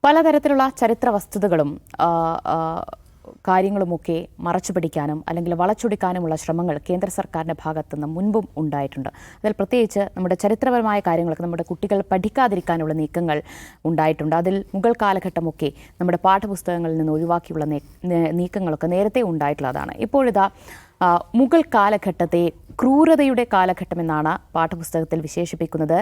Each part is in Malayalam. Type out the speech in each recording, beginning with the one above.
പലതരത്തിലുള്ള ചരിത്ര വസ്തുതകളും കാര്യങ്ങളുമൊക്കെ മറച്ചുപിടിക്കാനും അല്ലെങ്കിൽ വളച്ചൊടിക്കാനുമുള്ള ശ്രമങ്ങൾ കേന്ദ്ര സർക്കാരിൻ്റെ ഭാഗത്തുനിന്ന് മുൻപും ഉണ്ടായിട്ടുണ്ട്. അതിൽ പ്രത്യേകിച്ച് നമ്മുടെ ചരിത്രപരമായ കാര്യങ്ങളൊക്കെ നമ്മുടെ കുട്ടികൾ പഠിക്കാതിരിക്കാനുള്ള നീക്കങ്ങൾ ഉണ്ടായിട്ടുണ്ട്. അതിൽ മുഗൾ കാലഘട്ടമൊക്കെ നമ്മുടെ പാഠപുസ്തകങ്ങളിൽ നിന്ന് ഒഴിവാക്കിയുള്ള നീക്കങ്ങളൊക്കെ നേരത്തെ ഉണ്ടായിട്ടുള്ളതാണ്. ഇപ്പോഴിതാ മുഗൾ കാലഘട്ടത്തെ ക്രൂരതയുടെ കാലഘട്ടമെന്നാണ് പാഠപുസ്തകത്തിൽ വിശേഷിപ്പിക്കുന്നത്.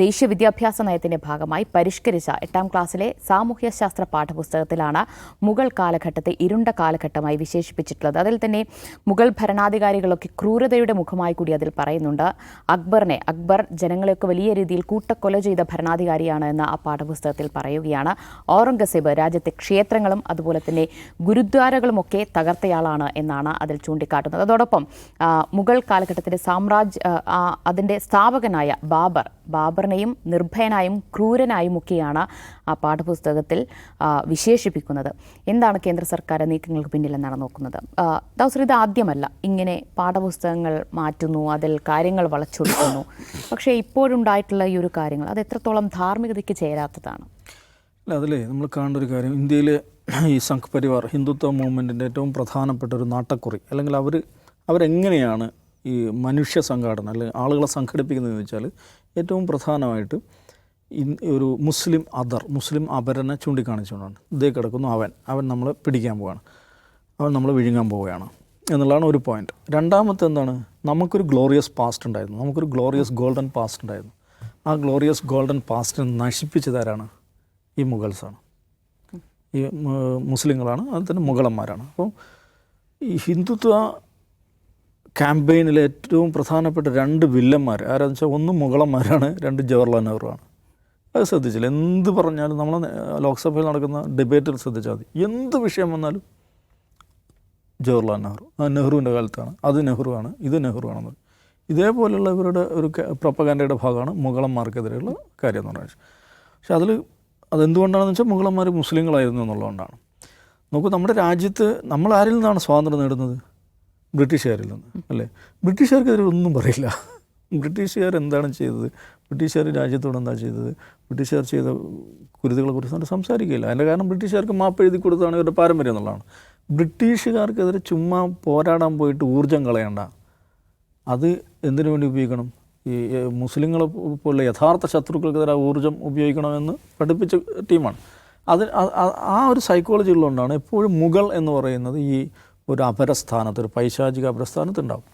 ദേശീയ വിദ്യാഭ്യാസ നയത്തിൻ്റെ ഭാഗമായി പരിഷ്കരിച്ച 8ാം ക്ലാസ്സിലെ സാമൂഹ്യശാസ്ത്ര പാഠപുസ്തകത്തിലാണ് മുഗൾ കാലഘട്ടത്തെ ഇരുണ്ട കാലഘട്ടമായി വിശേഷിപ്പിച്ചിട്ടുള്ളത്. അതിൽ തന്നെ മുഗൾ ഭരണാധികാരികളൊക്കെ ക്രൂരതയുടെ മുഖമായി കൂടി അതിൽ പറയുന്നുണ്ട്. അക്ബർ ജനങ്ങളെയൊക്കെ വലിയ രീതിയിൽ കൂട്ടക്കൊല ചെയ്ത ഭരണാധികാരിയാണ് എന്ന് ആ പാഠപുസ്തകത്തിൽ പറയുകയാണ്. ഔറംഗസേബ് രാജ്യത്തെ ക്ഷേത്രങ്ങളും അതുപോലെ തന്നെ ഗുരുദ്വാരകളുമൊക്കെ തകർത്തയാളാണ് എന്നാണ് അതിൽ ചൂണ്ടിക്കാട്ടുന്നത്. അതോടൊപ്പം മുഗൾ കാലഘട്ടത്തിൻ്റെ അതിൻ്റെ സ്ഥാപകനായ ബാബറിനെയും നിർഭയനായും ക്രൂരനായും ഒക്കെയാണ് ആ പാഠപുസ്തകത്തിൽ വിശേഷിപ്പിക്കുന്നത്. എന്താണ് കേന്ദ്ര സർക്കാർ നീക്കങ്ങൾക്ക് പിന്നിലെന്നാണ് നോക്കുന്നത്. ദാസർ, ഇത് ആദ്യമല്ല ഇങ്ങനെ പാഠപുസ്തകങ്ങൾ മാറ്റുന്നു, അതിൽ കാര്യങ്ങൾ വളച്ചൊടുക്കുന്നു. പക്ഷേ ഇപ്പോഴുണ്ടായിട്ടുള്ള ഈ ഒരു കാര്യങ്ങൾ അത് എത്രത്തോളം ധാർമ്മികതയ്ക്ക് ചേരാത്തതാണ്? അതിൽ നമ്മൾ കാണേണ്ട ഒരു കാര്യം, ഇന്ത്യയിലെ ഈ സംഘ് പരിവാർ ഹിന്ദുത്വ മൂവ്മെൻറ്റിൻ്റെ ഏറ്റവും പ്രധാനപ്പെട്ട ഒരു നാട്ടക്കുറി, അല്ലെങ്കിൽ അവരെങ്ങനെയാണ് ഈ മനുഷ്യ സംഘാടനം അല്ലെങ്കിൽ ആളുകളെ സംഘടിപ്പിക്കുന്നതെന്ന് വെച്ചാൽ ഏറ്റവും പ്രധാനമായിട്ട് ഒരു മുസ്ലിം അപരനെ ചൂണ്ടിക്കാണിച്ചുകൊണ്ടാണ്. ഇതേ കിടക്കുന്നു അവൻ നമ്മളെ പിടിക്കാൻ പോവുകയാണ്, അവൻ നമ്മളെ വിഴുങ്ങാൻ പോവുകയാണ് എന്നുള്ളതാണ് ഒരു പോയിന്റ്. രണ്ടാമത്തെ എന്താണ്, നമുക്കൊരു ഗ്ലോറിയസ് പാസ്റ്റ് ഉണ്ടായിരുന്നു, നമുക്കൊരു ഗ്ലോറിയസ് ഗോൾഡൻ പാസ്റ്റ് ഉണ്ടായിരുന്നു. ആ ഗ്ലോറിയസ് ഗോൾഡൻ പാസ്റ്റിനെ നശിപ്പിച്ചതാരാണ്? ഈ മുഗൾസാണ്, ഈ മുസ്ലിങ്ങളാണ്, അത് തന്നെ മുഗളന്മാരാണ്. അപ്പോൾ ഈ ഹിന്ദുത്വ ക്യാമ്പയിനിലെ ഏറ്റവും പ്രധാനപ്പെട്ട രണ്ട് വില്ലന്മാർ ആരാന്ന് വെച്ചാൽ ഒന്ന് മുഗളന്മാരാണ്, രണ്ട് ജവഹർലാൽ നെഹ്റുവാണ്. അത് ശ്രദ്ധിച്ചില്ല, എന്ത് പറഞ്ഞാലും നമ്മൾ ലോക്സഭയിൽ നടക്കുന്ന ഡിബേറ്റിൽ ശ്രദ്ധിച്ചാൽ മതി, എന്ത് വിഷയം വന്നാലും ജവഹർലാൽ നെഹ്റു, നെഹ്റുവിൻ്റെ കാലത്താണ്, അത് നെഹ്റുവാണ്, ഇത് നെഹ്റുവാണെന്ന്. ഇതേപോലെയുള്ള ഇവരുടെ ഒരു പ്രൊപ്പഗാൻഡയുടെ ഭാഗമാണ് മുഗളന്മാർക്കെതിരെയുള്ള കാര്യം എന്ന് പറയുന്നത്. പക്ഷെ അതെന്തുകൊണ്ടാണെന്ന് വെച്ചാൽ മുഗളന്മാർ മുസ്ലിങ്ങളായിരുന്നു എന്നുള്ളതുകൊണ്ടാണ്. നോക്കൂ, നമ്മുടെ രാജ്യത്ത് നമ്മൾ ആരിൽ നിന്നാണ് സ്വാതന്ത്ര്യം നേടുന്നത്? ബ്രിട്ടീഷുകാരിൽ നിന്ന്, അല്ലേ? ബ്രിട്ടീഷുകാർക്കെതിരെ ഒന്നും പറയില്ല. ബ്രിട്ടീഷുകാർ എന്താണ് ചെയ്തത്, ബ്രിട്ടീഷുകാർ രാജ്യത്തോട് എന്താ ചെയ്തത്, ബ്രിട്ടീഷുകാർ ചെയ്ത കുരുതികളെ കുറിച്ച് സംസാരിക്കുകയില്ല. അതിൻ്റെ കാരണം ബ്രിട്ടീഷുകാർക്ക് മാപ്പ് എഴുതി കൊടുത്തതാണ് ഇവരുടെ പാരമ്പര്യം എന്നുള്ളതാണ്. ബ്രിട്ടീഷുകാർക്കെതിരെ ചുമ്മാ പോരാടാൻ പോയിട്ട് ഊർജ്ജം കളയണ്ട. അത് എന്തിനു വേണ്ടി ഉപയോഗിക്കണം? ഈ മുസ്ലിങ്ങളെ പോലുള്ള യഥാർത്ഥ ശത്രുക്കൾക്കെതിരെ ഊർജ്ജം ഉപയോഗിക്കണമെന്ന് പഠിപ്പിച്ച ടീമാണ്. ആ ഒരു സൈക്കോളജി ഉള്ളതുകൊണ്ടാണ് എപ്പോഴും മുഗൾ എന്ന് പറയുന്നത് ഈ ഒരു അപരസ്ഥാനത്ത്, ഒരു പൈശാചിക അപരസ്ഥാനത്ത് ഉണ്ടാവും.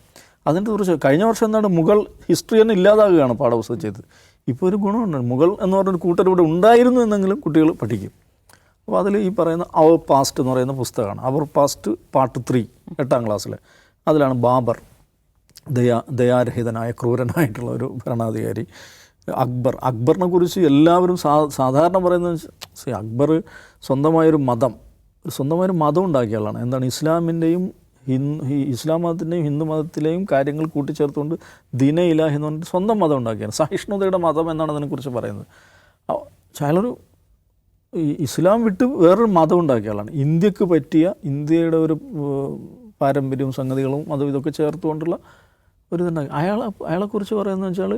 അതിൻ്റെ കുറിച്ച് കഴിഞ്ഞ വർഷം എന്താണ്, മുഗൾ ഹിസ്റ്ററി തന്നെ ഇല്ലാതാകുകയാണ് പാഠപുസ്തകം ചെയ്തത്. ഇപ്പോൾ ഒരു ഗുണമുണ്ട്, മുഗൾ എന്ന് പറഞ്ഞൊരു കൂട്ടരിവിടെ ഉണ്ടായിരുന്നു എന്നെങ്കിലും കുട്ടികൾ പഠിക്കും. അപ്പോൾ അതിൽ ഈ പറയുന്ന അവർ പാസ്റ്റ് എന്ന് പറയുന്ന പുസ്തകമാണ്. അവർ പാസ്റ്റ് പാർട്ട് 3 8ാം ക്ലാസ്സിൽ. അതിലാണ് ബാബർ, ദയാരഹിതനായ ക്രൂരനായിട്ടുള്ള ഒരു ഭരണാധികാരി. അക്ബറിനെ കുറിച്ച് എല്ലാവരും സാധാരണ പറയുന്നത്, അക്ബർ സ്വന്തമായൊരു മതം ഉണ്ടാക്കിയ ആളാണ്. എന്താണ്, ഇസ്ലാം മതത്തിൻ്റെയും ഹിന്ദു മതത്തിലെയും കാര്യങ്ങൾ കൂട്ടിച്ചേർത്തുകൊണ്ട് ദീന ഇലാഹി എന്ന് പറഞ്ഞിട്ട് സ്വന്തം മതം ഉണ്ടാക്കിയാണ്. സഹിഷ്ണുതയുടെ മതം എന്നാണ് അതിനെക്കുറിച്ച് പറയുന്നത്. അയാളൊരു ഇസ്ലാം വിട്ട് വേറൊരു മതം ഉണ്ടാക്കിയ ആളാണ്. ഇന്ത്യക്ക് പറ്റിയ ഇന്ത്യയുടെ ഒരു പാരമ്പര്യവും സംഗതികളും അതും ഇതൊക്കെ ചേർത്തുകൊണ്ടുള്ള ഒരു ഇതുണ്ടാക്കി. അയാളെക്കുറിച്ച് പറയുന്നത് വെച്ചാൽ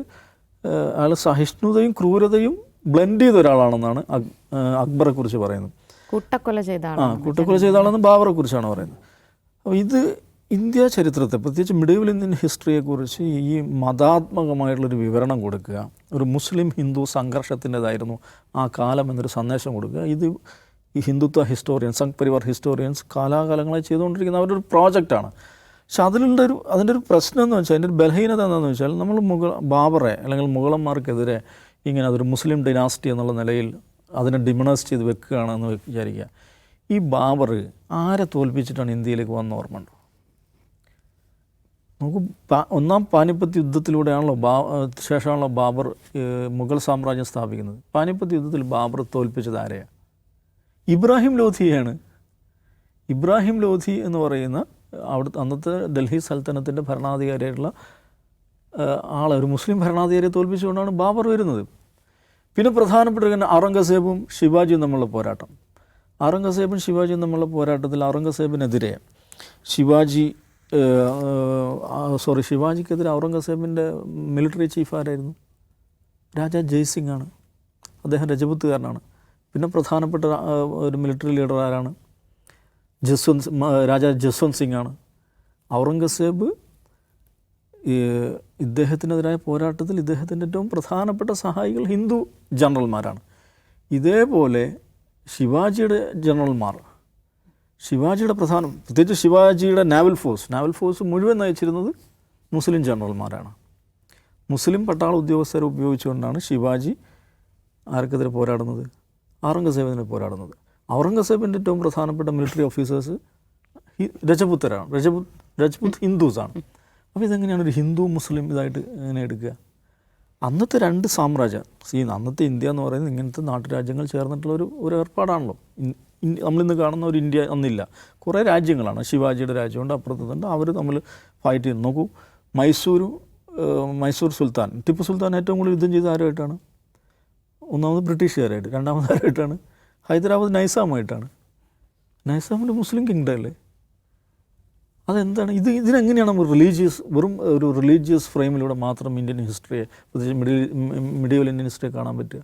അയാൾ സഹിഷ്ണുതയും ക്രൂരതയും ബ്ലെൻഡ് ചെയ്ത ഒരാളാണെന്നാണ് അക്ബറെ കുറിച്ച് പറയുന്നത്. കൂട്ടക്കൊല ചെയ്ത ആളെന്ന് ബാബറെ കുറിച്ചാണ് പറയുന്നത്. അപ്പോൾ ഇത് ഇന്ത്യ ചരിത്രത്തെ, പ്രത്യേകിച്ച് മിഡീവൽ ഇന്ത്യൻ ഹിസ്റ്ററിയെക്കുറിച്ച് ഈ മതാത്മകമായിട്ടുള്ളൊരു വിവരണം കൊടുക്കുക, ഒരു മുസ്ലിം ഹിന്ദു സംഘർഷത്തിൻ്റെതായിരുന്നു ആ കാലം എന്നൊരു സന്ദേശം കൊടുക്കുക, ഇത് ഈ ഹിന്ദുത്വ ഹിസ്റ്റോറിയൻസ്, സംഘ് പരിവാർ ഹിസ്റ്റോറിയൻസ് കാലാകാലങ്ങളായി ചെയ്തുകൊണ്ടിരിക്കുന്ന അവരുടെ ഒരു പ്രോജക്റ്റാണ്. പക്ഷെ അതിൻ്റെ ഒരു പ്രശ്നം എന്ന് വെച്ചാൽ, അതിൻ്റെ ഒരു ബലഹീനത എന്താണെന്ന് വെച്ചാൽ, നമ്മൾ ബാബറെ അല്ലെങ്കിൽ മുഗളന്മാർക്കെതിരെ ഇങ്ങനെ അതൊരു മുസ്ലിം ഡിനാസ്റ്റി എന്നുള്ള നിലയിൽ അതിനെ ഡിമണൈസ് ചെയ്ത് വെക്കുകയാണെന്ന് വിചാരിക്കുക. ഈ ബാബർ ആരെ തോൽപ്പിച്ചിട്ടാണ് ഇന്ത്യയിലേക്ക് വന്ന ഓർമ്മയുണ്ടോ? നമുക്ക് ഒന്നാം പാനിപ്പത്ത് യുദ്ധത്തിലൂടെയാണല്ലോ ശേഷമാണല്ലോ ബാബർ മുഗൾ സാമ്രാജ്യം സ്ഥാപിക്കുന്നത്. പാനിപ്പത്ത് യുദ്ധത്തിൽ ബാബർ തോൽപ്പിച്ചത് ആരെയാണ്? ഇബ്രാഹിം ലോധിയെയാണ്. ഇബ്രാഹിം ലോധി എന്ന് പറയുന്ന അന്നത്തെ ഡൽഹി സൽത്തനത്തിൻ്റെ ഭരണാധികാരിയായിട്ടുള്ള ആളെ, ഒരു മുസ്ലിം ഭരണാധികാരിയെ തോൽപ്പിച്ചുകൊണ്ടാണ് ബാബർ വരുന്നത്. പിന്നെ പ്രധാനപ്പെട്ട ഔറംഗസേബും ശിവാജിയും തമ്മിലുള്ള പോരാട്ടം. ശിവാജിയും തമ്മിലുള്ള പോരാട്ടത്തിൽ ഔറംഗസേബിനെതിരെ ശിവാജിക്കെതിരെ ഔറംഗസേബിൻ്റെ മിലിറ്ററി ചീഫ് ആരായിരുന്നു? രാജാ ജയ്സിംഗ് ആണ്. അദ്ദേഹം രജപുത്തുകാരനാണ്. പിന്നെ പ്രധാനപ്പെട്ട ഒരു മിലിറ്ററി ലീഡർ ആരാണ്? രാജാ ജസ്വന്ത് സിംഗ് ആണ്. ഔറംഗസേബ് ഇദ്ദേഹത്തിനെതിരായ പോരാട്ടത്തിൽ ഇദ്ദേഹത്തിൻ്റെ ഏറ്റവും പ്രധാനപ്പെട്ട സഹായികൾ ഹിന്ദു ജനറൽമാരാണ്. ഇതേപോലെ ശിവാജിയുടെ ജനറൽമാർ, ശിവാജിയുടെ പ്രത്യേകിച്ച് ശിവാജിയുടെ നാവൽ ഫോഴ്സ് മുഴുവൻ നയിച്ചിരുന്നത് മുസ്ലിം ജനറൽമാരാണ്. മുസ്ലിം പട്ടാള ഉദ്യോഗസ്ഥരെ ഉപയോഗിച്ചുകൊണ്ടാണ് ശിവാജി ആർക്കെതിരെ പോരാടുന്നത്? ഔറംഗസേബിനെ പോരാടുന്നത്. ഔറംഗസേബിൻ്റെ ഏറ്റവും പ്രധാനപ്പെട്ട മിലിറ്ററി ഓഫീസേഴ്സ് രജപുത്തരാണ്. രജപുത്ത് ഹിന്ദുസാണ്. അപ്പോൾ ഇതെങ്ങനെയാണ് ഒരു ഹിന്ദു മുസ്ലിം ഇതായിട്ട് എങ്ങനെ എടുക്കുക? അന്നത്തെ രണ്ട് സാമ്രാജ്യം, അന്നത്തെ ഇന്ത്യ എന്ന് പറയുന്നത് ഇങ്ങനത്തെ നാട്ടുരാജ്യങ്ങൾ ചേർന്നിട്ടുള്ള ഒരു ഏർപ്പാടാണല്ലോ. നമ്മളിന്ന് കാണുന്ന ഒരു ഇന്ത്യ അന്നില്ല. കുറേ രാജ്യങ്ങളാണ്. ശിവാജിയുടെ രാജ്യമുണ്ട്, അപ്പുറത്തുണ്ട്. അവർ തമ്മിൽ ഫൈറ്റ് ചെയ്യുന്നു. നോക്കൂ, മൈസൂർ സുൽത്താൻ, ടിപ്പു സുൽത്താൻ ഏറ്റവും കൂടുതൽ യുദ്ധം ചെയ്ത ആരുമായിട്ടാണ്? ഒന്നാമത് ബ്രിട്ടീഷുകാരായിട്ട്, രണ്ടാമത് ആരായിട്ടാണ്? ഹൈദരാബാദ് നൈസാമായിട്ടാണ്. നൈസാമിൻ്റെ മുസ്ലിം കിങ്ഡം അല്ലേ? അതെന്താണ്? ഇതിനെങ്ങനെയാണ് നമ്മൾ വെറും ഒരു റിലീജിയസ് ഫ്രെയിമിലൂടെ മാത്രം ഇന്ത്യൻ ഹിസ്റ്ററിയെ, പ്രത്യേകിച്ച് മിഡീവൽ ഇന്ത്യൻ ഹിസ്റ്ററിയെ കാണാൻ പറ്റുക?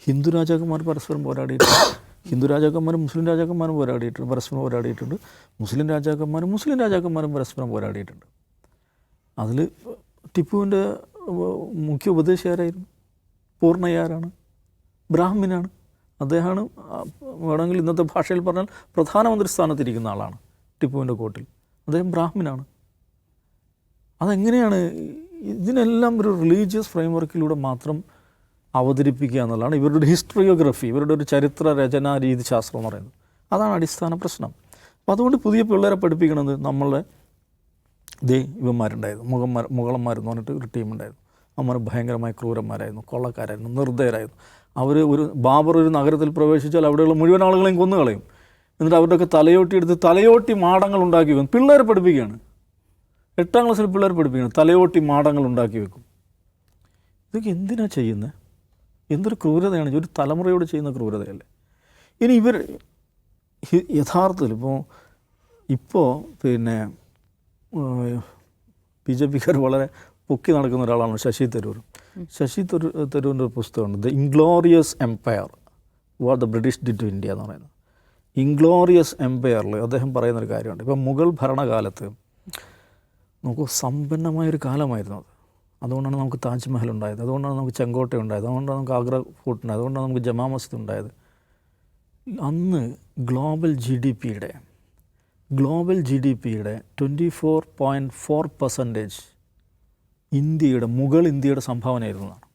ഹിന്ദു രാജാക്കന്മാർ പരസ്പരം പോരാടിയിട്ടുണ്ട്. ഹിന്ദു രാജാക്കന്മാരും മുസ്ലിം രാജാക്കന്മാരും പരസ്പരം പോരാടിയിട്ടുണ്ട്. മുസ്ലിം രാജാക്കന്മാരും പരസ്പരം പോരാടിയിട്ടുണ്ട്. അതിൽ ടിപ്പുവിൻ്റെ മുഖ്യ ഉപദേശിയാരായിരുന്നു? പൂർണ്ണയാരാണ്? ബ്രാഹ്മിനാണ്. അദ്ദേഹമാണ് വേണമെങ്കിൽ ഇന്നത്തെ ഭാഷയിൽ പറഞ്ഞാൽ പ്രധാനമന്ത്രി സ്ഥാനത്തിരിക്കുന്ന ആളാണ് ടിപ്പുവിൻ്റെ കോട്ടിൽ. അദ്ദേഹം ബ്രാഹ്മിനാണ്. അതെങ്ങനെയാണ്? ഇതിനെല്ലാം ഒരു റിലീജിയസ് ഫ്രെയിംവർക്കിലൂടെ മാത്രം അവതരിപ്പിക്കുക എന്നുള്ളതാണ് ഇവരുടെ ഒരു ഹിസ്റ്ററിയോഗ്രഫി, ഇവരുടെ ഒരു ചരിത്ര രചനാ രീതിശാസ്ത്രം എന്ന് പറയുന്നത്. അതാണ് അടിസ്ഥാന പ്രശ്നം. അപ്പോൾ അതുകൊണ്ട് പുതിയ പിള്ളേരെ പഠിപ്പിക്കണത് നമ്മളുടെ ഇവന്മാരുണ്ടായിരുന്നു, മുഗളന്മാരെന്ന് പറഞ്ഞിട്ട് ഒരു ടീമുണ്ടായിരുന്നു. അവർ ഭയങ്കരമായ ക്രൂരന്മാരായിരുന്നു, കൊള്ളക്കാരായിരുന്നു, നിർദ്ദയരായിരുന്നു. ബാബർ ഒരു നഗരത്തിൽ പ്രവേശിച്ചാൽ അവിടെയുള്ള മുഴുവൻ ആളുകളെയും കൊന്നുകളയും. എന്നിട്ട് അവരുടെയൊക്കെ തലയോട്ടി മാടങ്ങൾ ഉണ്ടാക്കി വെക്കും. പിള്ളേരെ പഠിപ്പിക്കുകയാണ്. 8ാം ക്ലാസ്സിൽ പിള്ളേരെ പഠിപ്പിക്കുകയാണ്. തലയോട്ടി മാടങ്ങൾ ഉണ്ടാക്കി വെക്കും. ഇതൊക്കെ എന്തിനാണ് ചെയ്യുന്നത്? എന്തൊരു ക്രൂരതയാണ്! ഒരു തലമുറയോട് ചെയ്യുന്ന ക്രൂരതയല്ലേ? ഇനി ഇവർ യഥാർത്ഥത്തിൽ ഇപ്പോൾ പിന്നെ BJPക്കാർ വളരെ പൊക്കി നടക്കുന്ന ഒരാളാണ് ശശി തരൂർ. തരൂരിൻ്റെ ഒരു പുസ്തകമുണ്ട്, the inglorious empire, what the British did to India എന്ന് പറയുന്നത്. ഇൻഗ്ലോറിയസ് എംപയറിൽ അദ്ദേഹം പറയുന്നൊരു കാര്യമുണ്ട്. ഇപ്പം മുഗൾ ഭരണകാലത്ത് നമുക്ക് സമ്പന്നമായൊരു കാലമായിരുന്നു അത്. അതുകൊണ്ടാണ് നമുക്ക് താജ്മഹൽ ഉണ്ടായത്, അതുകൊണ്ടാണ് നമുക്ക് ചെങ്കോട്ട ഉണ്ടായത്, അതുകൊണ്ടാണ് നമുക്ക് ആഗ്ര ഫോർട്ട് ഉണ്ടായത്, അതുകൊണ്ടാണ് നമുക്ക് ജമാ മസ്ജിദ് ഉണ്ടായത്. അന്ന് ഗ്ലോബൽ ജി ഡി പിയുടെ 24.4% ഇന്ത്യയുടെ സംഭാവനയായിരുന്നതാണ്.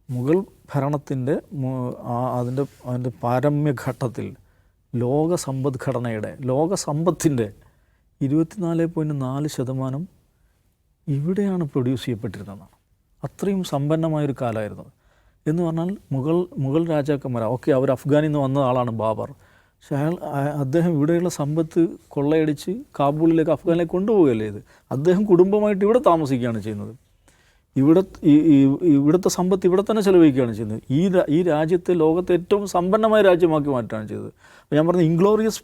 മുഗൾ ഭരണത്തിൻ്റെ അതിൻ്റെ പാരമ്യഘട്ടത്തിൽ ലോക സമ്പത്തിൻ്റെ 24.4% ഇവിടെയാണ് പ്രൊഡ്യൂസ് ചെയ്യപ്പെട്ടിരുന്നതാണ്. അത്രയും സമ്പന്നമായൊരു കാലമായിരുന്നത്. എന്ന് പറഞ്ഞാൽ മുഗൾ രാജാക്കന്മാർ, അവർ അഫ്ഗാനിൽ നിന്ന് വന്ന ആളാണ് ബാബർ. പക്ഷേ അദ്ദേഹം ഇവിടെയുള്ള സമ്പത്ത് കൊള്ളയടിച്ച് കാബൂളിലേക്ക്, അഫ്ഗാനിലേക്ക് കൊണ്ടുപോവുകയല്ലേ ഇത്. അദ്ദേഹം കുടുംബമായിട്ട് ഇവിടെ താമസിക്കുകയാണ് ചെയ്യുന്നത്. ഇവിടുത്തെ സമ്പത്ത് ഇവിടെ തന്നെ ചെലവഴിക്കുകയാണ് ചെയ്യുന്നത്. ഈ രാജ്യത്തെ ലോകത്തെ ഏറ്റവും സമ്പന്നമായ രാജ്യമാക്കി മാറ്റുകയാണ് ചെയ്തത്. അപ്പോൾ ഞാൻ പറഞ്ഞ ഇൻഗ്ലോറിയസ്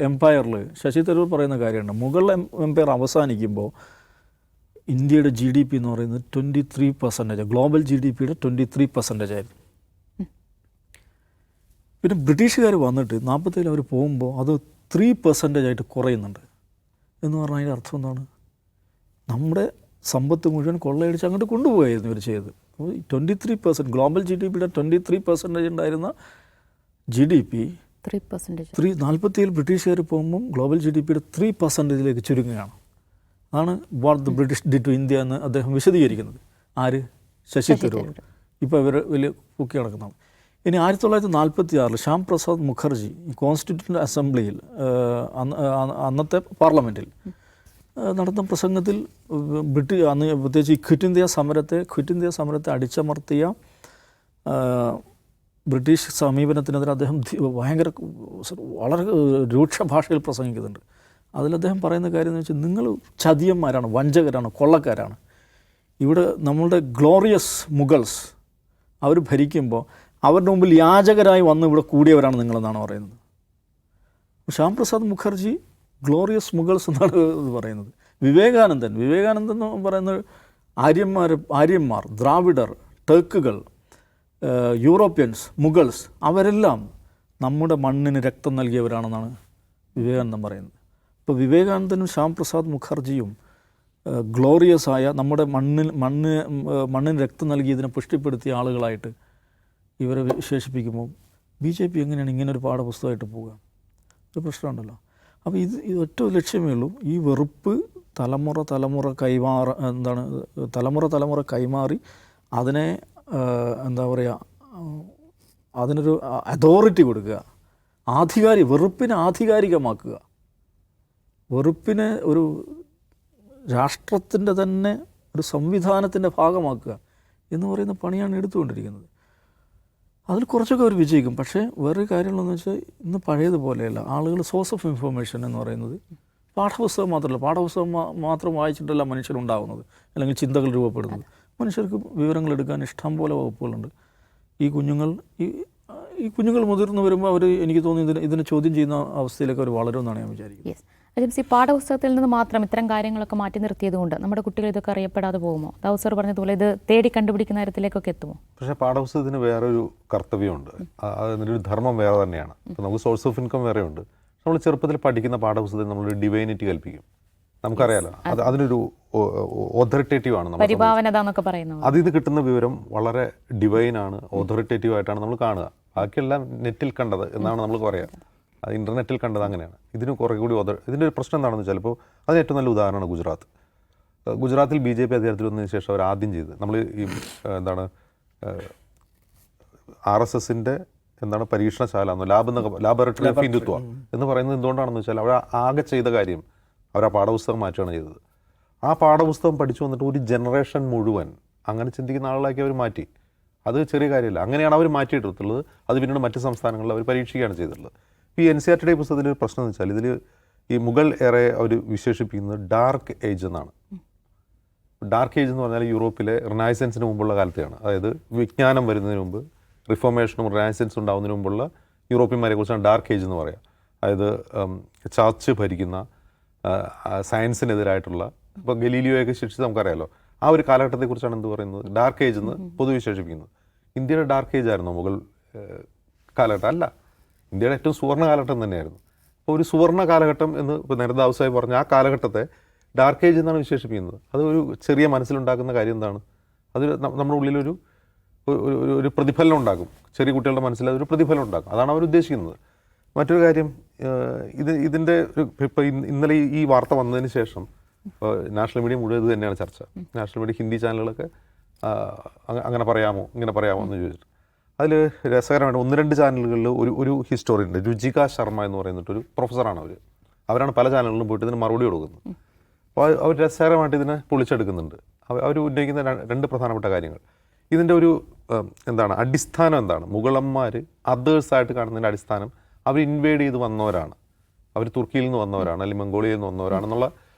എംപയറിൽ ശശി തരൂർ പറയുന്ന കാര്യമുണ്ട്. മുഗൾ എംപയർ അവസാനിക്കുമ്പോൾ ഇന്ത്യയുടെ GDP എന്ന് പറയുന്നത് 23%, ഗ്ലോബൽ GDPയുടെ 23% ആയിരുന്നു. പിന്നെ ബ്രിട്ടീഷുകാർ വന്നിട്ട് 47 അവർ പോകുമ്പോൾ അത് 3% ആയിട്ട് കുറയുന്നുണ്ട്. എന്ന് പറഞ്ഞാൽ അതിൻ്റെ അർത്ഥം എന്താണ്? നമ്മുടെ സമ്പത്ത് മുഴുവൻ കൊള്ളയടിച്ച് അങ്ങോട്ട് കൊണ്ടുപോയായിരുന്നു ഇവർ ചെയ്തത്. അപ്പോൾ 23%, ഗ്ലോബൽ GDPയുടെ 23% ഉണ്ടായിരുന്ന GDP 47 ബ്രിട്ടീഷുകാർ പോകുമ്പം ഗ്ലോബൽ GDPയുടെ 3%ലേക്ക് ചുരുങ്ങുകയാണ്. അതാണ് what the British did to India എന്ന് അദ്ദേഹം വിശദീകരിക്കുന്നത്. ആര്? ശശി തരൂർ. ഇപ്പോൾ ഇവർ വലിയ പൊക്കി നടക്കുന്നതാണ്. ഇനി 1946 ശ്യാം പ്രസാദ് മുഖർജി കോൺസ്റ്റിറ്റ്യൂൻ്റ് അസംബ്ലിയിൽ, അന്നത്തെ പാർലമെൻറ്റിൽ നടന്ന പ്രസംഗത്തിൽ അന്ന് പ്രത്യേകിച്ച് ഈ ക്വിറ്റ് ഇന്ത്യ സമരത്തെ അടിച്ചമർത്തിയ ബ്രിട്ടീഷ് സമീപനത്തിനെതിരെ അദ്ദേഹം വളരെ രൂക്ഷ ഭാഷയിൽ പ്രസംഗിക്കുന്നുണ്ട്. അതിൽ അദ്ദേഹം പറയുന്ന കാര്യം എന്ന് വെച്ചാൽ, നിങ്ങൾ ചതിയന്മാരാണ്, വഞ്ചകരാണ്, കൊള്ളക്കാരാണ്. ഇവിടെ നമ്മളുടെ ഗ്ലോറിയസ് മുഗൾസ് അവർ ഭരിക്കുമ്പോൾ അവരുടെ മുമ്പിൽ യാചകരായി വന്ന് ഇവിടെ കൂടിയവരാണ് നിങ്ങളെന്നാണ് പറയുന്നത്. ശ്യാം പ്രസാദ് മുഖർജി ഗ്ലോറിയസ് മുഗൾസ് എന്നാണ് പറയുന്നത്. വിവേകാനന്ദൻ എന്ന് പറയുന്നത് ആര്യന്മാർ, ദ്രാവിഡർ, ടർക്കുകൾ, യൂറോപ്യൻസ്, മുഗൾസ്, അവരെല്ലാം നമ്മുടെ മണ്ണിന് രക്തം നൽകിയവരാണെന്നാണ് വിവേകാനന്ദൻ പറയുന്നത്. ഇപ്പോൾ വിവേകാനന്ദനും ശ്യാം പ്രസാദ് മുഖർജിയും ഗ്ലോറിയസ് ആയ നമ്മുടെ മണ്ണിന് രക്തം നൽകിയതിനെ പുഷ്ടിപ്പെടുത്തിയ ആളുകളായിട്ട് ഇവരെ വിശേഷിപ്പിക്കുമ്പോൾ BJP എങ്ങനെയാണ് ഇങ്ങനൊരു പാഠപുസ്തകമായിട്ട് പോവുക? ഒരു പ്രശ്നമുണ്ടല്ലോ. അപ്പോൾ ഇത് ഒറ്റ ലക്ഷ്യമേ ഉള്ളൂ, ഈ വെറുപ്പ് തലമുറ കൈമാറി അതിനെ എന്താ പറയുക, അതിനൊരു അതോറിറ്റി കൊടുക്കുക, വെറുപ്പിനെ ആധികാരികമാക്കുക, വെറുപ്പിനെ ഒരു രാഷ്ട്രത്തിൻ്റെ തന്നെ ഒരു സംവിധാനത്തിൻ്റെ ഭാഗമാക്കുക എന്ന് പറയുന്ന പണിയാണ് എടുത്തുകൊണ്ടിരിക്കുന്നത്. അതിൽ കുറച്ചൊക്കെ അവർ വിജയിക്കും. പക്ഷേ വേറൊരു കാര്യമുള്ളതെന്ന് വെച്ചാൽ ഇന്ന് പഴയതുപോലെയല്ല. ആളുകൾ സോഴ്സ് ഓഫ് ഇൻഫർമേഷൻ എന്ന് പറയുന്നത് പാഠപുസ്തകം മാത്രമല്ല, പാഠപുസ്തകം മാത്രം വായിച്ചിട്ടല്ല മനുഷ്യരുണ്ടാകുന്നത് അല്ലെങ്കിൽ ചിന്തകൾ രൂപപ്പെടുന്നത്. മനുഷ്യർക്ക് വിവരങ്ങൾ എടുക്കാൻ ഇഷ്ടം പോലെ വകുപ്പുകളുണ്ട്. ഈ കുഞ്ഞുങ്ങൾ മുതിർന്നു വരുമ്പോൾ അവർ, എനിക്ക് തോന്നുന്നു, ഇതിനെ ചോദ്യം ചെയ്യുന്ന അവസ്ഥയിലേക്ക് അവർ വളരുമെന്നാണ് ഞാൻ വിചാരിക്കുന്നത്. അജംസി, പാഠപുസ്തകത്തിൽ നിന്ന് മാത്രം ഇത്തരം കാര്യങ്ങളൊക്കെ മാറ്റി നിർത്തിയതുകൊണ്ട് നമ്മുടെ കുട്ടികൾ ഇതൊക്കെ അറിയപ്പെടാതെ പോകുമോ? ദാവൂദ് സർ പറഞ്ഞതുപോലെ ഇത് തേടി കണ്ടുപിടിക്കുന്ന കാര്യത്തിലേക്കൊക്കെ എത്തുമോ? പക്ഷേ പാഠപുസ്തകത്തിന് വേറൊരു കർത്തവ്യമുണ്ട്, അതിനൊരു ധർമ്മം വേറെ തന്നെയാണ്. ഇപ്പോൾ നമുക്ക് സോഴ്സ് ഓഫ് ഇൻകം വേറെയുണ്ട്. നമ്മൾ ചെറുപ്പത്തിൽ പഠിക്കുന്ന പാഠപുസ്തകത്തിൽ നമ്മളൊരു ഡിവൈനിറ്റി കൽപ്പിക്കും. നമുക്കറിയാലോ, അതിനൊരു ഓഥറിറ്റേറ്റീവ് ആണ്, പരിഭാവനത എന്നൊക്കെ പറയുന്നത്. അതിൽ നിന്ന് കിട്ടുന്ന വിവരം വളരെ ഡിവൈനാണ്, ഓഥറിറ്റേറ്റീവ് ആയിട്ടാണ് നമ്മൾ കാണുക. ബാക്കിയെല്ലാം നെറ്റിൽ കണ്ടത് എന്നാണ് നമ്മൾ പറയുക, അത് ഇൻ്റർനെറ്റിൽ കണ്ടത് അങ്ങനെയാണ്. ഇതിന് കുറേ കൂടി ഇതിൻ്റെ ഒരു പ്രശ്നം എന്താണെന്ന് വെച്ചാൽ, ഇപ്പോൾ അതിന് ഏറ്റവും നല്ല ഉദാഹരണമാണ് ഗുജറാത്തിൽ BJP അധികാരത്തിൽ വന്നതിന് ശേഷം അവർ ആദ്യം ചെയ്ത്, നമ്മൾ ഈ RSSൻ്റെ പരീക്ഷണശാല, ലാബറട്ടറി ഓഫ് ഹിന്ദുത്വ എന്ന് പറയുന്നത് എന്തുകൊണ്ടാണെന്ന് വെച്ചാൽ, അവർ ആകെ ചെയ്ത കാര്യം അവർ ആ പാഠപുസ്തകം മാറ്റുകയാണ് ചെയ്തത്. ആ പാഠപുസ്തകം പഠിച്ചു വന്നിട്ട് ഒരു ജനറേഷൻ മുഴുവൻ അങ്ങനെ ചിന്തിക്കുന്ന ആളുകളാക്കി അവർ മാറ്റി. അത് ചെറിയ കാര്യമില്ല. അങ്ങനെയാണ് അവർ മാറ്റിയെടുത്തുള്ളത്. അത് പിന്നീട് മറ്റ് സംസ്ഥാനങ്ങളിൽ അവർ പരീക്ഷിക്കുകയാണ് ചെയ്തിട്ടുള്ളത്. ഈ NCERT പുസ്തകത്തിൽ ഒരു പ്രശ്നം എന്ന് വെച്ചാൽ, ഇതിൽ ഈ മുഗൾ എറെ അവർ വിശേഷിപ്പിക്കുന്നത് ഡാർക്ക് ഏജ് എന്നാണ്. ഡാർക്ക് ഏജ് എന്ന് പറഞ്ഞാൽ യൂറോപ്പിലെ റിനൈസൻസിന് മുമ്പുള്ള കാലത്തെയാണ്. അതായത് വിജ്ഞാനം വരുന്നതിന് മുമ്പ്, റിഫോർമേഷനും റിനൈസൻസും ഉണ്ടാകുന്നതിന് മുമ്പുള്ള യൂറോപ്യന്മാരെ കുറിച്ചാണ് ഡാർക്ക് ഏജ് എന്ന് പറയുക. അതായത് ചർച്ച് ഭരിക്കുന്ന, സയൻസിനെതിരായിട്ടുള്ള, ഇപ്പോൾ ഗലീലിയോയൊക്കെ ശിക്ഷിച്ച് നമുക്കറിയാലോ, ആ ഒരു കാലഘട്ടത്തെക്കുറിച്ചാണ് എന്ത് പറയുന്നത്, ഡാർക്ക് ഏജ് എന്ന് പൊതുവിശേഷിപ്പിക്കുന്നത്. ഇന്ത്യയുടെ ഡാർക്ക് ഏജ് ആയിരുന്നോ മുഗൾ കാലഘട്ടം? അല്ല, ഇന്ത്യയുടെ ഏറ്റവും സുവർണ്ണ കാലഘട്ടം തന്നെയായിരുന്നു. അപ്പോൾ ഒരു സുവർണ്ണ കാലഘട്ടം എന്ന് ഇപ്പോൾ നേരത്തെ ദാവൂദ് പറഞ്ഞ ആ കാലഘട്ടത്തെ ഡാർക്ക് ഏജ് എന്നാണ് വിശേഷിപ്പിക്കുന്നത്. അത് ഒരു ചെറിയ മനസ്സിലുണ്ടാക്കുന്ന കാര്യം എന്താണ്, അത് നമ്മുടെ ഉള്ളിലൊരു ഒരു പ്രതിഫലനം ഉണ്ടാക്കും. ചെറിയ കുട്ടികളുടെ മനസ്സിൽ അതൊരു പ്രതിഫലനം ഉണ്ടാക്കും. അതാണ് അവർ ഉദ്ദേശിക്കുന്നത്. മറ്റൊരു കാര്യം, ഇതിൻ്റെ ഇപ്പോൾ ഇന്നലെ ഈ വാർത്ത വന്നതിന് ശേഷം നാഷണൽ മീഡിയ മുഴുവൻ ഇത് തന്നെയാണ് ചർച്ച. നാഷണൽ മീഡിയ ഹിന്ദി ചാനലുകളൊക്കെ അങ്ങനെ പറയാമോ ഇങ്ങനെ പറയാമോ എന്ന് ചോദിച്ചിട്ട്, അതിൽ രസകരമായിട്ട് 1-2 ചാനലുകളിൽ ഒരു ഹിസ്റ്റോറിയൻ ഉണ്ട്, രുചിക ശർമ്മ എന്ന് പറയുന്നിട്ടൊരു പ്രൊഫസറാണ്. അവരാണ് പല ചാനലുകളിലും പോയിട്ട് ഇതിന് മറുപടി കൊടുക്കുന്നത്. അപ്പോൾ അവർ രസകരമായിട്ട് ഇതിനെ പൊളിച്ചെടുക്കുന്നുണ്ട്. അവർ ഉന്നയിക്കുന്ന 2 പ്രധാനപ്പെട്ട കാര്യങ്ങൾ. ഇതിൻ്റെ ഒരു അടിസ്ഥാനം എന്താണ്, മുഗളന്മാർ അതേഴ്സായിട്ട് കാണുന്നതിൻ്റെ അടിസ്ഥാനം അവർ ഇൻവേഡ് ചെയ്ത് വന്നവരാണ്, അവർ തുർക്കിയിൽ നിന്ന് വന്നവരാണ്, അല്ലെങ്കിൽ മംഗോളിയയിൽ നിന്ന് വന്നവരാണെന്നുള്ള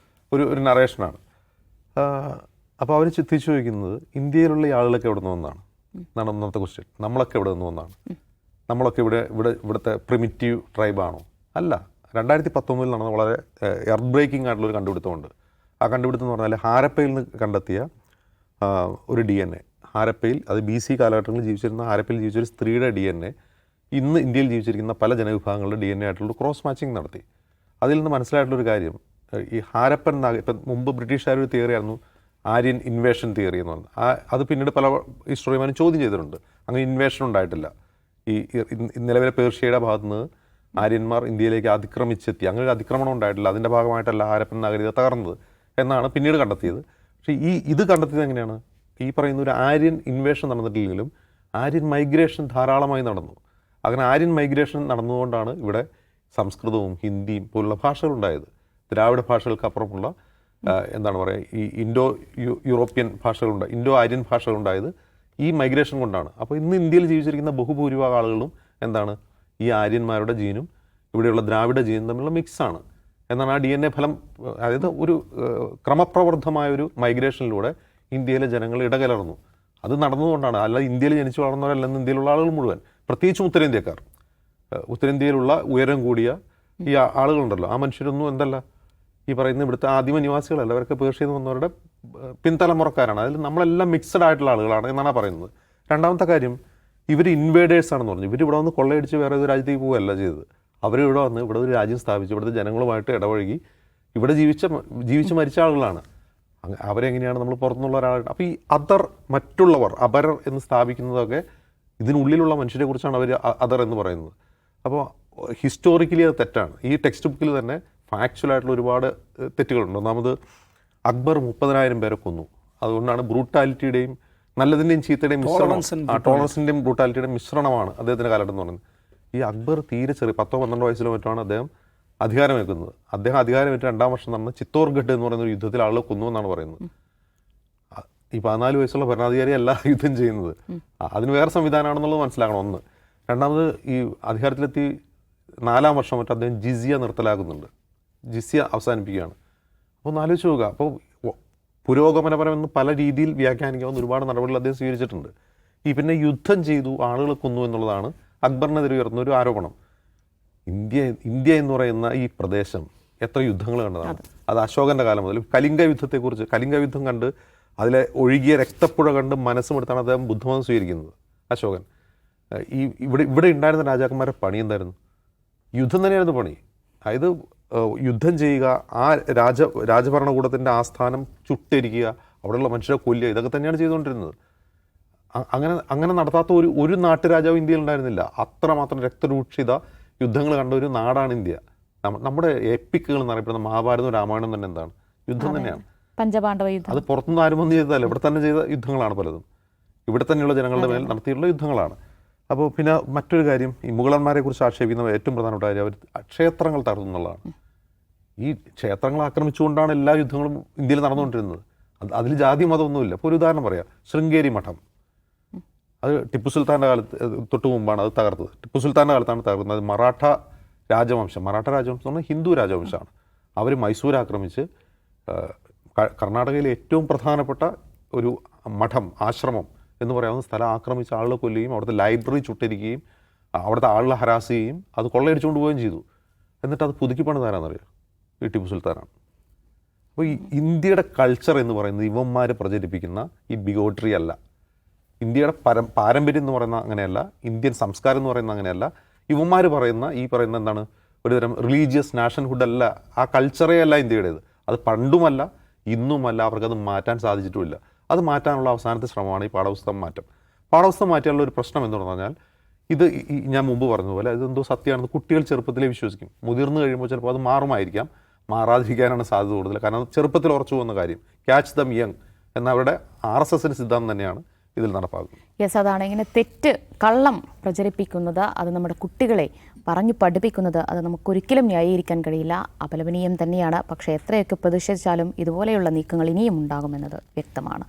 ഒരു നറേഷനാണ്. അപ്പോൾ അവർ തിരിച്ചു ചോദിക്കുന്നത്, ഇന്ത്യയിലുള്ള ഈ ആളുകളൊക്കെ എവിടെ നിന്ന് വന്നതാണ് എന്നാണ് ഒന്നാമത്തെ ക്വസ്റ്റ്യൻ. നമ്മളൊക്കെ എവിടെ നിന്ന് വന്നതാണ്? നമ്മളൊക്കെ ഇവിടുത്തെ പ്രിമിറ്റീവ് ട്രൈബാണോ? അല്ല. 2019 നടന്ന വളരെ എർത്ത് ബ്രേക്കിംഗ് ആയിട്ടുള്ളൊരു കണ്ടുപിടുത്തമുണ്ട്. ആ കണ്ടുപിടുത്തം എന്ന് പറഞ്ഞാൽ ഹാരപ്പയിൽ നിന്ന് കണ്ടെത്തിയ ഒരു DNA, ഹാരപ്പയിൽ, അത് BC കാലഘട്ടങ്ങളിൽ ജീവിച്ചിരുന്ന ഹാരപ്പയിൽ ജീവിച്ചൊരു സ്ത്രീയുടെ DNA ഇന്ന് ഇന്ത്യയിൽ ജീവിച്ചിരിക്കുന്ന പല ജനവിഭാഗങ്ങളുടെ DNA ആയിട്ടുള്ള ക്രോസ് മാച്ചിങ് നടത്തി. അതിൽ നിന്ന് മനസ്സിലായിട്ടുള്ളൊരു കാര്യം, ഈ ഹാരപ്പൻ ഇപ്പം മുമ്പ് ബ്രിട്ടീഷുകാർ ഒരു തിയറി ആയിരുന്നു ആര്യൻ ഇൻവേഷൻ തിയറി എന്ന് പറഞ്ഞത്. അത് പിന്നീട് പല ഹിസ്റ്റോറിയന്മാരും ചോദ്യം ചെയ്തിട്ടുണ്ട്. അങ്ങനെ ഇൻവേഷൻ ഉണ്ടായിട്ടില്ല. ഈ നിലവിലെ പേർഷ്യയുടെ ഭാഗത്തു നിന്ന് ആര്യന്മാർ ഇന്ത്യയിലേക്ക് അതിക്രമിച്ചെത്തി, അങ്ങനെ ഒരു അതിക്രമണം ഉണ്ടായിട്ടില്ല. അതിൻ്റെ ഭാഗമായിട്ടല്ല ഹാരപ്പൻ നാഗരികത തകർന്നത് എന്നാണ് പിന്നീട് കണ്ടെത്തിയത്. പക്ഷേ ഇത് കണ്ടെത്തിയത് എങ്ങനെയാണ്? ഈ പറയുന്ന ഒരു ആര്യൻ ഇൻവേഷൻ നടന്നിട്ടില്ലെങ്കിലും ആര്യൻ മൈഗ്രേഷൻ ധാരാളമായി നടന്നു. അങ്ങനെ ആര്യൻ മൈഗ്രേഷൻ നടന്നുകൊണ്ടാണ് ഇവിടെ സംസ്കൃതവും ഹിന്ദിയും പോലുള്ള ഭാഷകളുണ്ടായത്. ദ്രാവിഡ ഭാഷകൾക്ക് അപ്പുറമുള്ള ഈ ഇൻഡോ യൂറോപ്യൻ ഭാഷകളുണ്ടായി, ഇൻഡോ ആര്യൻ ഭാഷകളുണ്ടായത് ഈ മൈഗ്രേഷൻ കൊണ്ടാണ്. അപ്പോൾ ഇന്ന് ഇന്ത്യയിൽ ജീവിച്ചിരിക്കുന്ന ബഹുഭൂരിഭാഗം ആളുകളും ഈ ആര്യന്മാരുടെ ജീനും ഇവിടെയുള്ള ദ്രാവിഡ ജീനും തമ്മിലുള്ള മിക്സാണ് എന്നാണ് ആ DNA ഫലം. അതായത് ഒരു ക്രമപ്രവർദ്ധമായൊരു മൈഗ്രേഷനിലൂടെ ഇന്ത്യയിലെ ജനങ്ങൾ ഇടകലർന്നു. അത് നടന്നുകൊണ്ടാണ്. അല്ല ഇന്ത്യയിൽ ജനിച്ചു വളർന്നവരല്ലെന്ന് ഇന്ത്യയിലുള്ള ആളുകൾ മുഴുവൻ, പ്രത്യേകിച്ചും ഉത്തരേന്ത്യക്കാർ, ഉത്തരേന്ത്യയിലുള്ള ഉയരം കൂടിയ ഈ ആളുകളുണ്ടല്ലോ, ആ മനുഷ്യരൊന്നും ഈ പറയുന്ന ഇവിടുത്തെ ആദിമ നിവാസികളല്ല, അവരൊക്കെ പേർഷ്യയിൽ നിന്ന് വന്നവരുടെ പിൻതലമുറക്കാരാണ്. അതിൽ നമ്മളെല്ലാം മിക്സഡ് ആയിട്ടുള്ള ആളുകളാണ് എന്നാണ് പറയുന്നത്. രണ്ടാമത്തെ കാര്യം, ഇവർ ഇൻവേഡേഴ്സ് ആണെന്ന് പറഞ്ഞു. ഇവർ ഇവിടെ വന്ന് കൊള്ളയടിച്ച് വേറെ ഒരു രാജ്യത്തേക്ക് പോവുകയല്ല ചെയ്തത്. അവരിവിടെ വന്ന് ഇവിടെ ഒരു രാജ്യം സ്ഥാപിച്ച് ഇവിടുത്തെ ജനങ്ങളുമായിട്ട് ഇടപഴകി ഇവിടെ ജീവിച്ച് മരിച്ച ആളുകളാണ്. അവരെങ്ങനെയാണ് നമ്മൾ പുറത്തുനിന്നുള്ള ഒരാൾ. അപ്പോൾ ഈ മറ്റുള്ളവർ അപരർ എന്ന് സ്ഥാപിക്കുന്നതൊക്കെ ഇതിനുള്ളിലുള്ള മനുഷ്യരെ കുറിച്ചാണ് അവർ അതർ എന്ന് പറയുന്നത്. അപ്പോൾ ഹിസ്റ്റോറിക്കലി അത് തെറ്റാണ്. ഈ ടെക്സ്റ്റ് ബുക്കിൽ തന്നെ ഫാക്ച്വലായിട്ടുള്ള ഒരുപാട് തെറ്റുകളുണ്ട്. ഒന്നാമത് അക്ബർ 30,000 പേരെ കൊന്നു. അതുകൊണ്ടാണ് ബ്രൂട്ടാലിറ്റിയുടെയും നല്ലതിൻ്റെയും ചീത്തയുടെയും ടോളറൻസിൻ്റെയും ബ്രൂട്ടാലിറ്റിയുടെയും മിശ്രണമാണ് അദ്ദേഹത്തിൻ്റെ കാലഘട്ടം എന്ന് പറയുന്നത്. ഈ അക്ബർ തീരെ ചെറിയ 10-12 വയസ്സിലോ മറ്റാണ് അദ്ദേഹം അധികാരമേൽക്കുന്നത്. അദ്ദേഹം അധികാരമേറ്റ് 2ാം വർഷം നടന്ന ചിത്തോർഗഡ് എന്ന് പറയുന്ന ഒരു യുദ്ധത്തിൽ ആളുകൾ കൊന്നു എന്നാണ് പറയുന്നത്. ഈ 14 വയസ്സുള്ള ഭരണാധികാരി അല്ല യുദ്ധം ചെയ്യുന്നത്. അതിന് വേറെ സംവിധാനമാണെന്നുള്ളത് മനസ്സിലാക്കണം. ഒന്ന്. രണ്ടാമത് ഈ അധികാരത്തിലെത്തി 4ാം വർഷം മറ്റും അദ്ദേഹം ജിസിയ നിർത്തലാക്കുന്നുണ്ട്. ജിസിയ അവസാനിപ്പിക്കുകയാണ്. അപ്പോൾ ഒന്ന് ആലോചിച്ച് നോക്കുക. അപ്പോൾ പുരോഗമനപരമെന്ന് പല രീതിയിൽ വ്യാഖ്യാനിക്കാവുന്ന ഒരുപാട് നടപടികൾ അദ്ദേഹം സ്വീകരിച്ചിട്ടുണ്ട്. പിന്നെ യുദ്ധം ചെയ്തു, ആളുകളെ കൊന്നു എന്നുള്ളതാണ് അക്ബറിനെതിരെ ഉയർന്ന ഒരു ആരോപണം. ഇന്ത്യ എന്ന് പറയുന്ന ഈ പ്രദേശം എത്ര യുദ്ധങ്ങൾ കണ്ടതാണ്. അത് അശോകൻ്റെ കാലം മുതൽ കലിംഗ യുദ്ധത്തെക്കുറിച്ച്, കലിംഗ യുദ്ധം കണ്ട് അതിലെ ഒഴുകിയ രക്തപ്പുഴ കണ്ട് മനസ്സുമെടുത്താണ് അദ്ദേഹം ബുദ്ധമതം സ്വീകരിക്കുന്നത് അശോകൻ. ഇവിടെ ഉണ്ടായിരുന്ന രാജാക്കന്മാരുടെ പണി എന്തായിരുന്നു? യുദ്ധം തന്നെയായിരുന്നു പണി. അതായത് യുദ്ധം ചെയ്യുക, ആ രാജഭരണകൂടത്തിൻ്റെ ആസ്ഥാനം ചുട്ടരിക്കുക, അവിടെയുള്ള മനുഷ്യരെ കൊല്ലുക, ഇതൊക്കെ തന്നെയാണ് ചെയ്തുകൊണ്ടിരുന്നത്. അങ്ങനെ നടത്താത്ത ഒരു നാട്ടുരാജാവ് ഇന്ത്യയിൽ ഉണ്ടായിരുന്നില്ല. അത്രമാത്രം രക്തരൂക്ഷിത യുദ്ധങ്ങൾ കണ്ട ഒരു നാടാണ് ഇന്ത്യ. നമ്മുടെ എപ്പിക്കുകൾ എന്നറിയപ്പെടുന്ന മഹാഭാരതവും രാമായണവും തന്നെ എന്താണ്? യുദ്ധം തന്നെയാണ്. പഞ്ചപാണ്ഡവ യുദ്ധം. അത് പുറത്തുനിന്ന് ആരും ഒന്നും ചെയ്തതല്ല, ഇവിടെ തന്നെ ചെയ്ത യുദ്ധങ്ങളാണ് പലതും. ഇവിടെ തന്നെയുള്ള ജനങ്ങളുടെ മേൽ നടത്തിയിട്ടുള്ള യുദ്ധങ്ങളാണ്. അപ്പോൾ പിന്നെ മറ്റൊരു കാര്യം, ഈ മുഗളന്മാരെ കുറിച്ച് ആക്ഷേപിക്കുന്ന ഏറ്റവും പ്രധാനപ്പെട്ട കാര്യം അവർ ക്ഷേത്രങ്ങൾ തകർത്തു എന്നുള്ളതാണ്. ഈ ക്ഷേത്രങ്ങൾ ആക്രമിച്ചുകൊണ്ടാണ് എല്ലാ യുദ്ധങ്ങളും ഇന്ത്യയിൽ നടന്നുകൊണ്ടിരുന്നത്. അതിൽ ജാതി മതമൊന്നുമില്ല. ഇപ്പോൾ ഒരു ഉദാഹരണം പറയാം, ശൃംഗേരി മഠം. അത് ടിപ്പു സുൽത്താൻ്റെ കാലത്ത് തൊട്ട് മുമ്പാണ് അത് തകർത്തത്. ടിപ്പു സുൽത്താൻ്റെ കാലത്താണ് തകർന്നത്. അത് മറാഠ രാജവംശം എന്ന് പറഞ്ഞാൽ ഹിന്ദു രാജവംശമാണ്. അവർ മൈസൂർ ആക്രമിച്ച് കർണാടകയിലെ ഏറ്റവും പ്രധാനപ്പെട്ട ഒരു മഠം, ആശ്രമം എന്ന് പറയാവുന്ന സ്ഥലം ആക്രമിച്ച് ആളുകളെ കൊല്ലുകയും അവിടുത്തെ ലൈബ്രറി ചുട്ടരിക്കുകയും അവിടുത്തെ ആളുകളെ ഹരാസ് ചെയ്യുകയും അത് കൊള്ളയടിച്ചുകൊണ്ട് പോവുകയും ചെയ്തു. എന്നിട്ട് അത് പുതുക്കി പണിതാരാണെന്നറിയാം, ഈ ടിപ്പു സുൽത്താനാണ്. അപ്പോൾ ഈ ഇന്ത്യയുടെ കൾച്ചർ എന്ന് പറയുന്നത് ഇവന്മാർ പ്രചരിപ്പിക്കുന്ന ഈ ബിഗോട്രി അല്ല. ഇന്ത്യയുടെ പാരമ്പര്യം എന്ന് പറയുന്ന അങ്ങനെയല്ല. ഇന്ത്യൻ സംസ്കാരം എന്ന് പറയുന്ന അങ്ങനെയല്ല. ഇവന്മാർ പറയുന്ന എന്താണ്, ഒരുതരം റിലീജിയസ് നാഷൻഹുഡ് അല്ല. ആ കൾച്ചറേ അല്ല ഇന്ത്യയുടേത്. അത് പണ്ടുമല്ല, ഇന്നുമല്ല. അവർക്കത് മാറ്റാൻ സാധിച്ചിട്ടുമില്ല. അത് മാറ്റാനുള്ള അവസാനത്തെ ശ്രമമാണ് ഈ പാഠപുസ്തകം മാറ്റം. പാഠപുസ്തകം മാറ്റാനുള്ള ഒരു പ്രശ്നം എന്ന് പറഞ്ഞാൽ, ഇത് ഞാൻ മുമ്പ് പറഞ്ഞതുപോലെ ഇതെന്തോ സത്യമാണെന്ന് കുട്ടികൾ ചെറുപ്പത്തിലേ വിശ്വസിക്കും. മുതിർന്നു കഴിയുമ്പോൾ ചിലപ്പോൾ അത് മാറുമായിരിക്കാം, മാറാതിരിക്കാനാണ് സാധ്യത കൂടുതൽ. കാരണം ചെറുപ്പത്തിൽ ഉറച്ചു പോകുന്ന കാര്യം, ക്യാച്ച് ദം യങ് എന്ന അവരുടെ RSSന്റെ സിദ്ധാന്തം തന്നെയാണ് ഇതിൽ നടപ്പാക്കുന്നത്. യെസ്, അതാണ് ഇങ്ങനെ കള്ളം പ്രചരിപ്പിക്കുന്നത്, അത് നമ്മുടെ കുട്ടികളെ പറഞ്ഞു പഠിപ്പിക്കുന്നത്, അത് നമുക്കൊരിക്കലും ന്യായീകരിക്കാൻ കഴിയില്ല, അപലപനീയം തന്നെയാണ്. പക്ഷേ എത്രയൊക്കെ പ്രതിഷേധിച്ചാലും ഇതുപോലെയുള്ള നീക്കങ്ങൾ ഇനിയും ഉണ്ടാകുമെന്നത് വ്യക്തമാണ്.